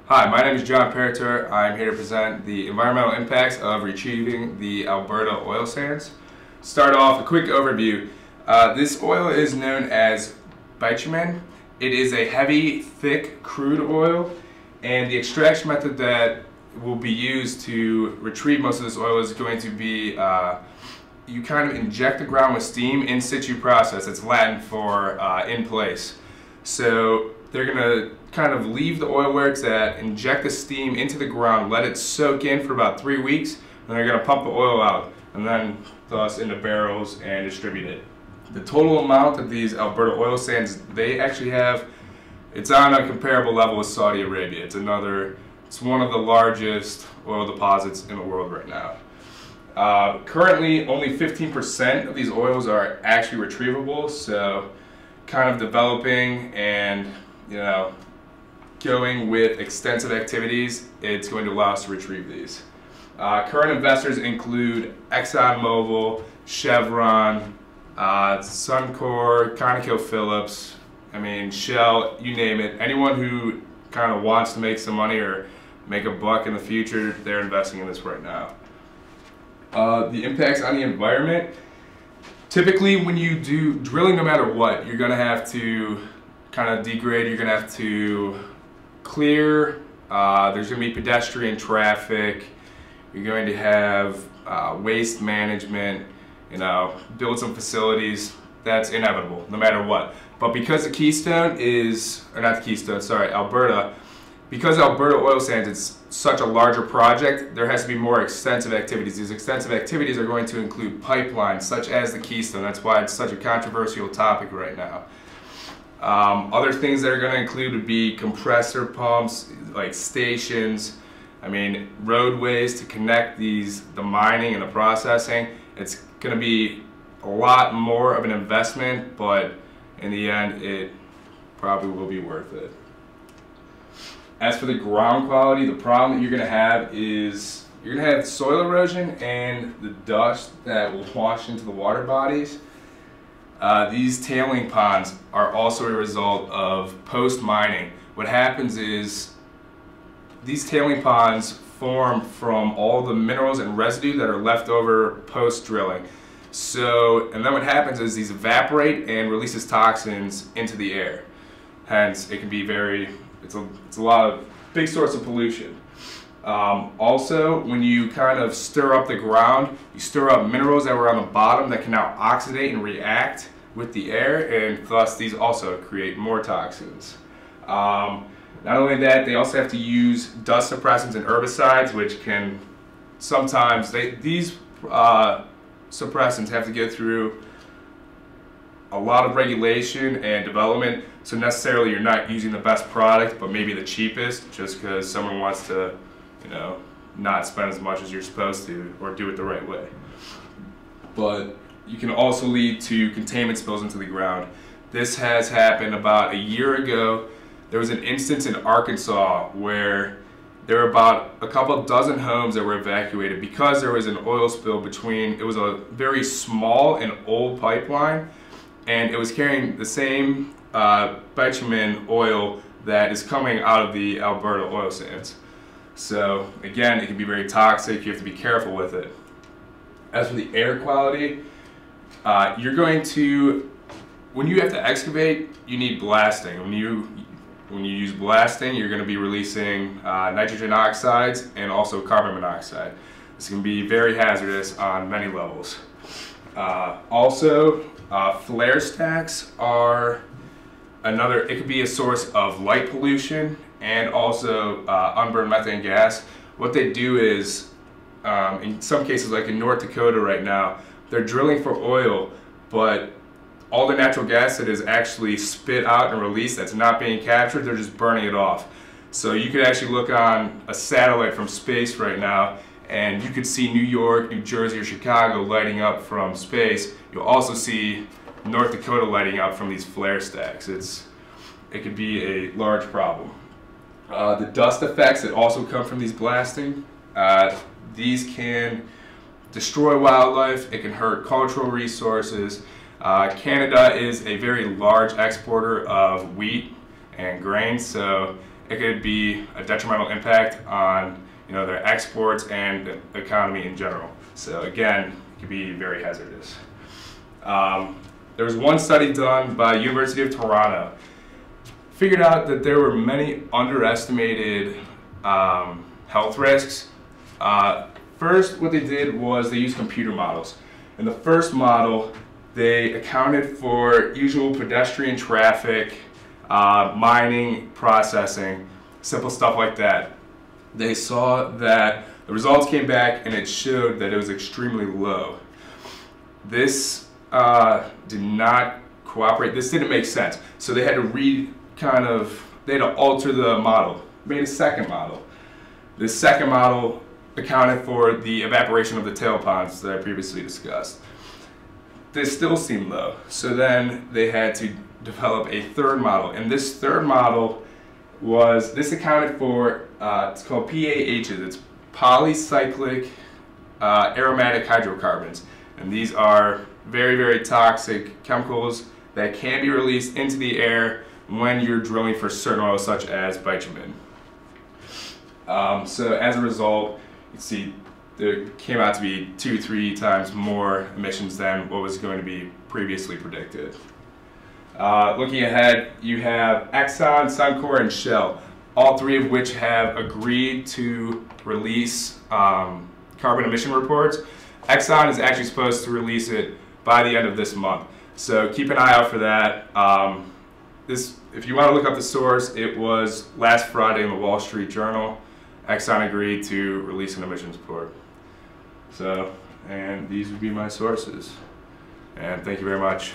Hi, my name is John Parator. I'm here to present the environmental impacts of retrieving the Alberta oil sands. Start off, a quick overview. This oil is known as bitumen. It is a heavy, thick crude oil, and the extraction method that will be used to retrieve most of this oil is going to be you kind of inject the ground with steam in situ process. It's Latin for in place. So they're going to kind of leave the oil where it's at, inject the steam into the ground, let it soak in for about 3 weeks, and they're going to pump the oil out and then thus into barrels and distribute it. The total amount of these Alberta oil sands they actually have, it's on a comparable level with Saudi Arabia. It's one of the largest oil deposits in the world right now. Currently, only 15% of these oils are actually retrievable, so kind of developing and going with extensive activities, it's going to allow us to retrieve these. Current investors include ExxonMobil, Chevron, Suncor, ConocoPhillips, Shell, you name it. Anyone who kind of wants to make some money or make a buck in the future, they're investing in this right now. The impacts on the environment. Typically when you do drilling, no matter what, you're going to have to kind of degrade, you're going to have to clear, there's going to be pedestrian traffic, you're going to have waste management, build some facilities. That's inevitable, no matter what. But because the Keystone is, or not the Keystone, sorry, Alberta, because Alberta Oil Sands is such a larger project, there has to be more extensive activities. These extensive activities are going to include pipelines, such as the Keystone. That's why it's such a controversial topic right now. Other things that are going to include would be compressor pumps, like stations, roadways to connect the mining and the processing. It's going to be a lot more of an investment, but in the end, it probably will be worth it. As for the ground quality, the problem that you're going to have is you're going to have soil erosion and the dust that will wash into the water bodies. These tailing ponds are also a result of post-mining. What happens is these tailing ponds form from all the minerals and residue that are left over post-drilling. And then what happens is these evaporate and releases toxins into the air. Hence, it can be it's a lot of big source of pollution. Also, when you kind of stir up the ground, you stir up minerals that were on the bottom that can now oxidate and react with the air, and thus these also create more toxins. Not only that, they also have to use dust suppressants and herbicides, which can sometimes, these suppressants have to go through a lot of regulation and development, so necessarily you're not using the best product, but maybe the cheapest, just because someone wants to, not spend as much as you're supposed to, or do it the right way. But you can also lead to containment spills into the ground. This has happened about a year ago. There was an instance in Arkansas where there were about a couple dozen homes that were evacuated because there was an oil spill it was a very small and old pipeline, and it was carrying the same bitumen oil that is coming out of the Alberta oil sands. So again, it can be very toxic. You have to be careful with it. As for the air quality, when you have to excavate, you need blasting. When you use blasting, you're going to be releasing nitrogen oxides and also carbon monoxide. This can be very hazardous on many levels. Flare stacks are it could be a source of light pollution and also unburned methane gas. What they do is, in some cases like in North Dakota right now, they're drilling for oil, but all the natural gas that is actually spit out and released that's not being captured, they're just burning it off. So you could actually look on a satellite from space right now and you could see New York, New Jersey, or Chicago lighting up from space. You'll also see North Dakota lighting up from these flare stacks. It could be a large problem. The dust effects that also come from these blasting, these can destroy wildlife, it can hurt cultural resources. Canada is a very large exporter of wheat and grain, so it could be a detrimental impact on their exports and the economy in general. So again, it could be very hazardous. There was one study done by University of Toronto, figured out that there were many underestimated health risks. First, what they did was they used computer models. In the first model, they accounted for usual pedestrian traffic, mining, processing, simple stuff like that. They saw that the results came back and it showed that it was extremely low. This did not cooperate. This didn't make sense. So they had to alter the model, made a second model. This second model accounted for the evaporation of the tail ponds that I previously discussed. This still seemed low. So then they had to develop a third model. And this third model accounted for, it's called PAHs. It's polycyclic aromatic hydrocarbons. And these are very, very toxic chemicals that can be released into the air when you're drilling for certain oils such as bitumen. So as a result, you see there came out to be 2-3 times more emissions than what was going to be previously predicted. Looking ahead, you have Exxon, Suncor, and Shell, all three of which have agreed to release carbon emission reports. Exxon is actually supposed to release it by the end of this month. So keep an eye out for that. If you want to look up the source, it was last Friday in the Wall Street Journal. Exxon agreed to release an emissions report. So, and these would be my sources. And thank you very much.